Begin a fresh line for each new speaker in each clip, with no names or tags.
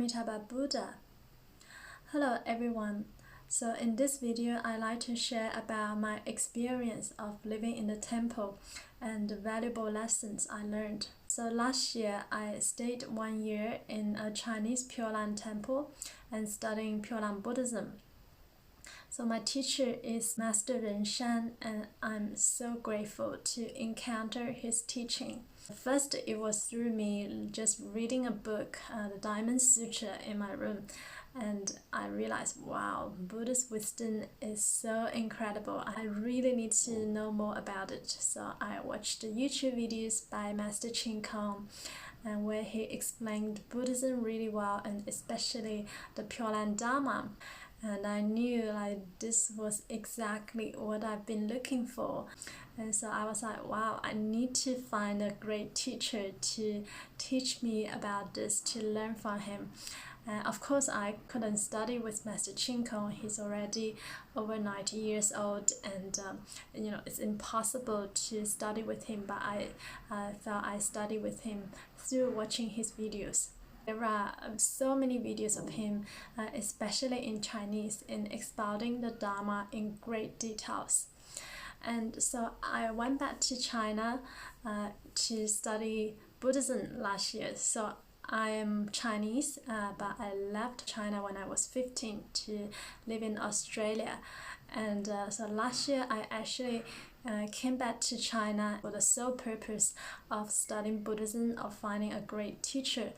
Amitabha Buddha. Hello everyone. So in this video, I'd like to share about my experience of living in the temple and the valuable lessons I learned. So last year, I stayed 1 year in a Chinese Pure Land temple and studying Pure Land Buddhism. So my teacher is Master Shan, and I'm so grateful to encounter his teaching. First, it was through me just reading a book, the Diamond Sutra, in my room, and I realized, wow, Buddhist wisdom is so incredible. I really need to know more about it. So I watched the YouTube videos by Master Yinguang, and where he explained Buddhism really well, and especially the Pure Land Dharma. And I knew this was exactly what I've been looking for. And so I was like, wow, I need to find a great teacher to teach me about this, to learn from him. And of course, I couldn't study with Master Yinguang. He's already over 90 years old, and it's impossible to study with him. But I thought I study with him through watching his videos. There are so many videos of him, especially in Chinese, in expounding the Dharma in great details. And so I went back to China to study Buddhism last year. So I am Chinese, but I left China when I was 15 to live in Australia. And so last year I actually came back to China for the sole purpose of studying Buddhism, of finding a great teacher.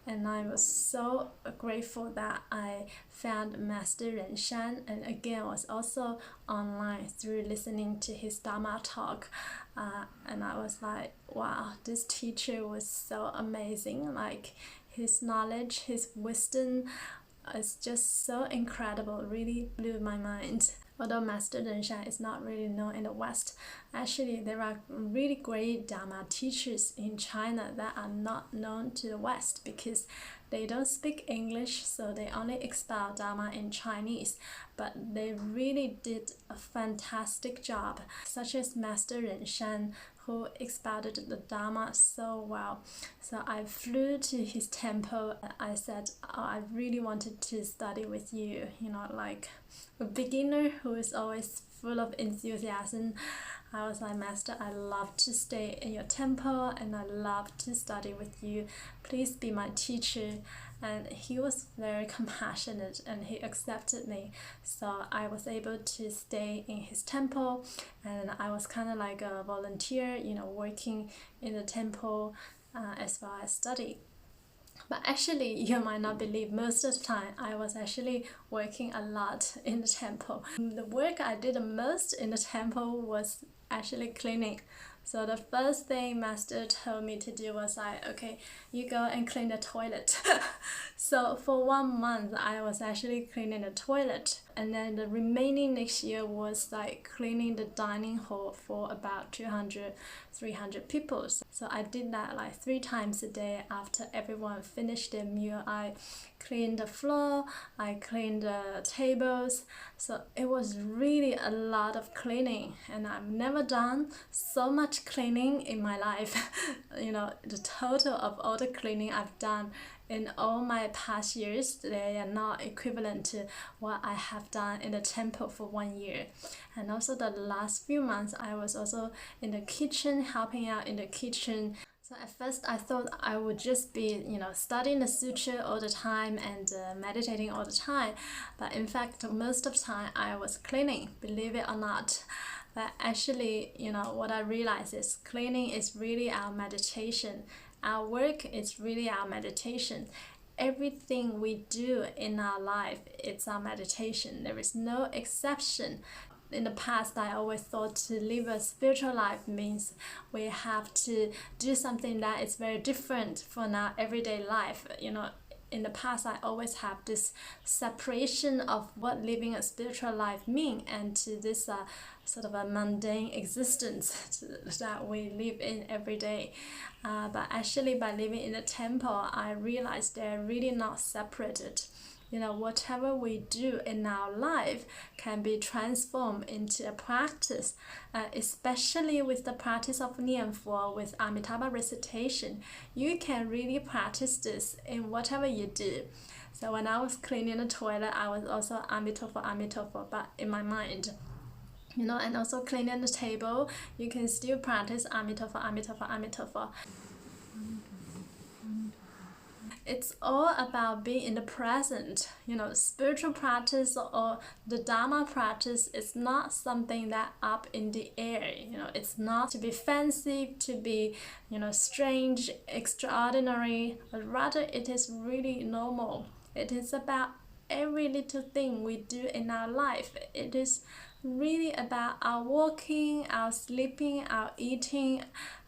And I was so grateful that I found Master Shan, and again was also online through listening to his Dharma talk. And I was like, wow, this teacher was so amazing. Like, his knowledge, his wisdom is just so incredible, it really blew my mind. Although Master Shan is not really known in the West, actually there are really great Dharma teachers in China that are not known to the West because they don't speak English, so they only expound Dharma in Chinese. But they really did a fantastic job, such as Master Shan, who expounded the Dharma so well. So I flew to his temple. I said, oh, I really wanted to study with you, like a beginner who is always full of enthusiasm. I was like, Master, I love to stay in your temple and I love to study with you. Please be my teacher. And he was very compassionate and he accepted me. So I was able to stay in his temple, and I was kind of like a volunteer, working in the temple as well as study. But actually, you might not believe, most of the time I was actually working a lot in the temple. The work I did the most in the temple was actually cleaning. So the first thing Master told me to do was like, okay, you go and clean the toilet. So for 1 month, I was actually cleaning the toilet. And then the remaining next year was like cleaning the dining hall for about 200, 300 people. So I did that like 3 times a day. After everyone finished their meal, I cleaned the floor, I cleaned the tables. So it was really a lot of cleaning, and I've never done so much cleaning in my life. The total of all the cleaning I've done in all my past years, they are not equivalent to what I have done in the temple for 1 year. And also the last few months, I was also in the kitchen, helping out in the kitchen. So at first I thought I would just be, studying the sutra all the time and meditating all the time. But in fact, most of the time I was cleaning, believe it or not. But actually, what I realized is cleaning is really our meditation. Our work is really our meditation. Everything we do in our life, it's our meditation. There is no exception. In the past, I always thought to live a spiritual life means we have to do something that is very different from our everyday life. In the past, I always have this separation of what living a spiritual life means and to this sort of a mundane existence that we live in every day. But actually, by living in the temple, I realized they're really not separated. whatever we do in our life can be transformed into a practice, especially with the practice of Nianfo, with Amitabha recitation. You can really practice this in whatever you do. So when I was cleaning the toilet, I was also Amitofo, Amitofo, but in my mind. And also cleaning the table, you can still practice Amitabha, Amitabha, Amitabha. It's all about being in the present. Spiritual practice or the Dharma practice is not something that up in the air. It's not to be fancy, to be, strange, extraordinary, but rather it is really normal. It is about every little thing we do in our life. It is really about our walking, our sleeping, our eating,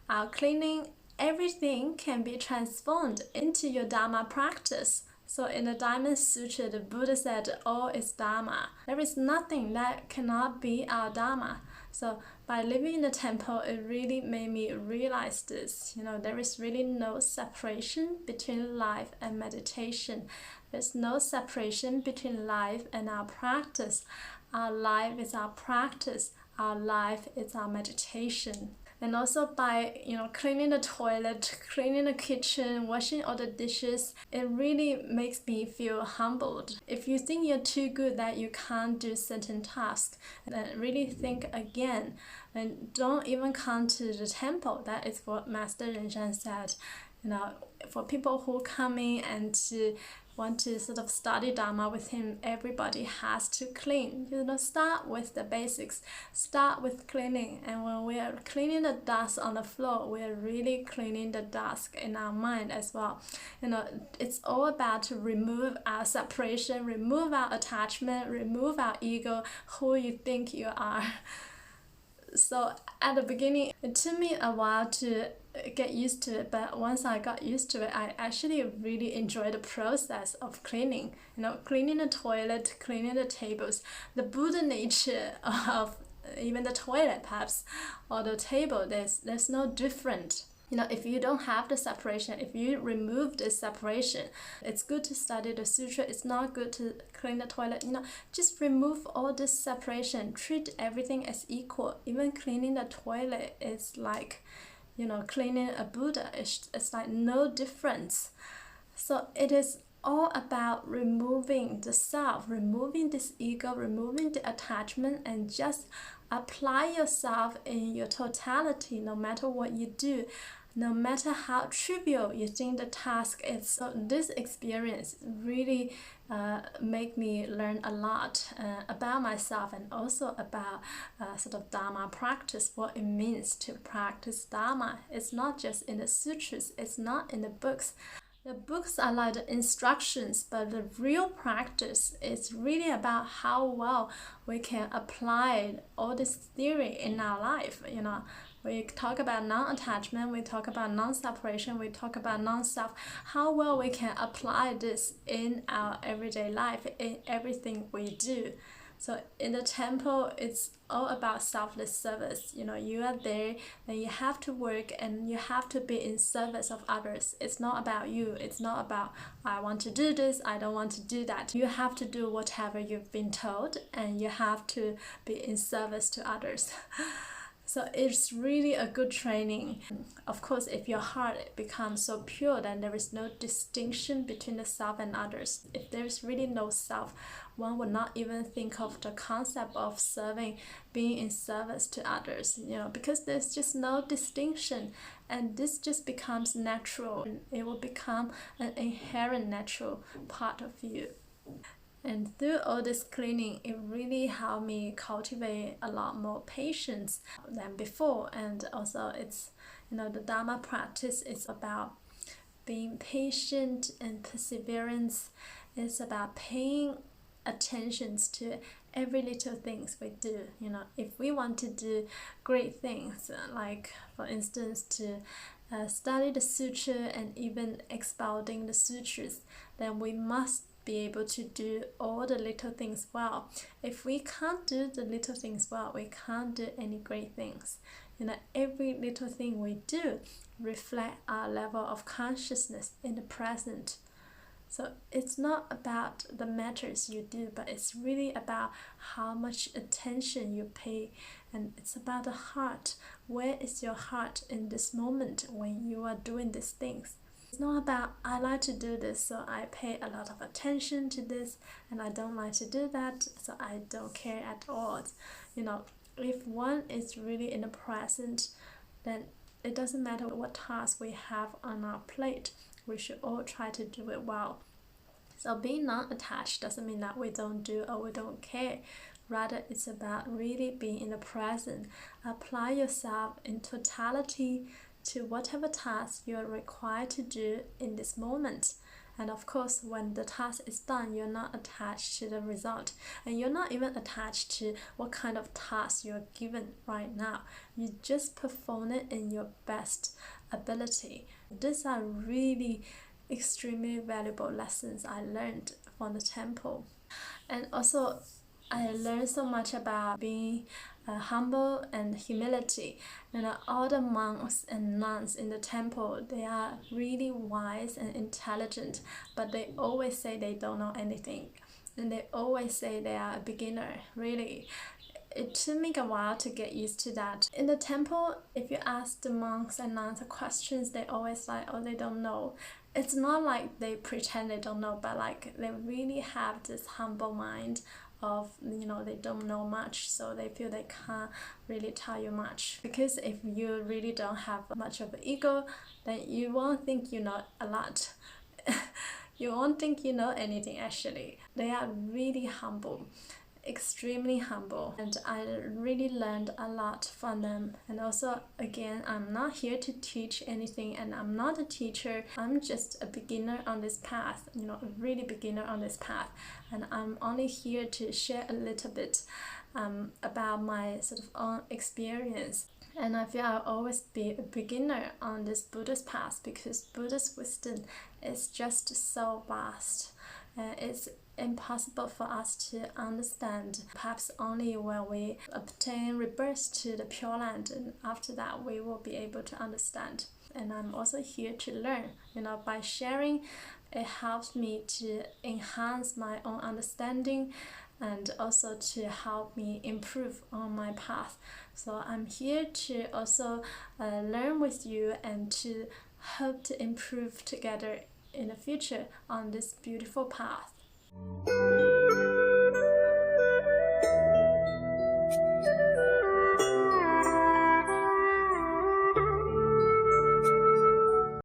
our cleaning. Everything can be transformed into your Dharma practice. So in the Diamond Sutra, the Buddha said, all is Dharma. There is nothing that cannot be our Dharma. So by living in the temple, it really made me realize this. There is really no separation between life and meditation. There's no separation between life and our practice. Our life is our practice. Our life is our meditation. And also by cleaning the toilet, cleaning the kitchen, washing all the dishes, it really makes me feel humbled. If you think you're too good that you can't do certain tasks, then really think again and don't even come to the temple. That is what Master Shan said. For people who come in and to want to sort of study Dharma with him, everybody has to clean. Start with the basics. Start with cleaning. And when we are cleaning the dust on the floor, we are really cleaning the dust in our mind as well. It's all about to remove our separation, remove our attachment, remove our ego, who you think you are. So at the beginning, it took me a while to get used to it, but once I got used to it, I actually really enjoyed the process of cleaning. Cleaning the toilet, cleaning the tables, the Buddha nature of even the toilet perhaps, or the table, there's no different. If you don't have the separation, if you remove the separation, it's good to study the sutra. It's not good to clean the toilet. Just remove all this separation. Treat everything as equal. Even cleaning the toilet is like, cleaning a Buddha. It's like no difference. So it is all about removing the self, removing this ego, removing the attachment, and just apply yourself in your totality, no matter what you do, no matter how trivial you think the task is. So this experience really made me learn a lot about myself and also about sort of Dharma practice, what it means to practice Dharma. It's not just in the sutras, it's not in the books. The books are like the instructions, but the real practice is really about how well we can apply all this theory in our life. We talk about non-attachment, we talk about non-separation, we talk about non-self, how well we can apply this in our everyday life, in everything we do. So in the temple, it's all about selfless service. You are there and you have to work and you have to be in service of others. It's not about you. It's not about, I want to do this, I don't want to do that. You have to do whatever you've been told and you have to be in service to others. So it's really a good training. Of course, if your heart becomes so pure, then there is no distinction between the self and others. If there's really no self, one would not even think of the concept of serving, being in service to others, because there's just no distinction. And this just becomes natural. It will become an inherent natural part of you. And through all this cleaning, it really helped me cultivate a lot more patience than before. And also it's, the Dharma practice is about being patient and perseverance. It's about paying attention to every little things we do. If we want to do great things, like for instance to study the sutra and even expounding the sutras, then we must be able to do all the little things well. If we can't do the little things well, we can't do any great things. Every little thing we do reflect our level of consciousness in the present. So it's not about the matters you do, but it's really about how much attention you pay, and it's about the heart. Where is your heart in this moment when you are doing these things? It's not about I like to do this, so I pay a lot of attention to this, and I don't like to do that, so I don't care at all. If one is really in the present, then it doesn't matter what task we have on our plate, we should all try to do it well. So being non-attached doesn't mean that we don't do or we don't care. Rather, it's about really being in the present. Apply yourself in totality to whatever task you're required to do in this moment. And of course, when the task is done, you're not attached to the result, and you're not even attached to what kind of task you're given right now. You just perform it in your best ability. These are really extremely valuable lessons I learned from the temple. And also, I learned so much about being humble and humility. All the monks and nuns in the temple, they are really wise and intelligent, but they always say they don't know anything, and they always say they are a beginner. Really, it took me a while to get used to that. In the temple, if you ask the monks and nuns questions, they always like, oh, they don't know. It's not like they pretend they don't know, but like they really have this humble mind of, they don't know much, so they feel they can't really tell you much. Because if you really don't have much of an ego, then you won't think you know a lot. You won't think you know anything actually. They are really humble, extremely humble, and I really learned a lot from them. And also, again, I'm not here to teach anything, and I'm not a teacher. I'm just a beginner on this path, a really beginner on this path, and I'm only here to share a little bit about my sort of own experience. And I feel I'll always be a beginner on this Buddhist path, because Buddhist wisdom is just so vast. It's impossible for us to understand, perhaps only when we obtain rebirth to the Pure Land, and after that we will be able to understand. And I'm also here to learn. By sharing, it helps me to enhance my own understanding, and also to help me improve on my path. So I'm here to also learn with you, and to hope to improve together in the future on this beautiful path.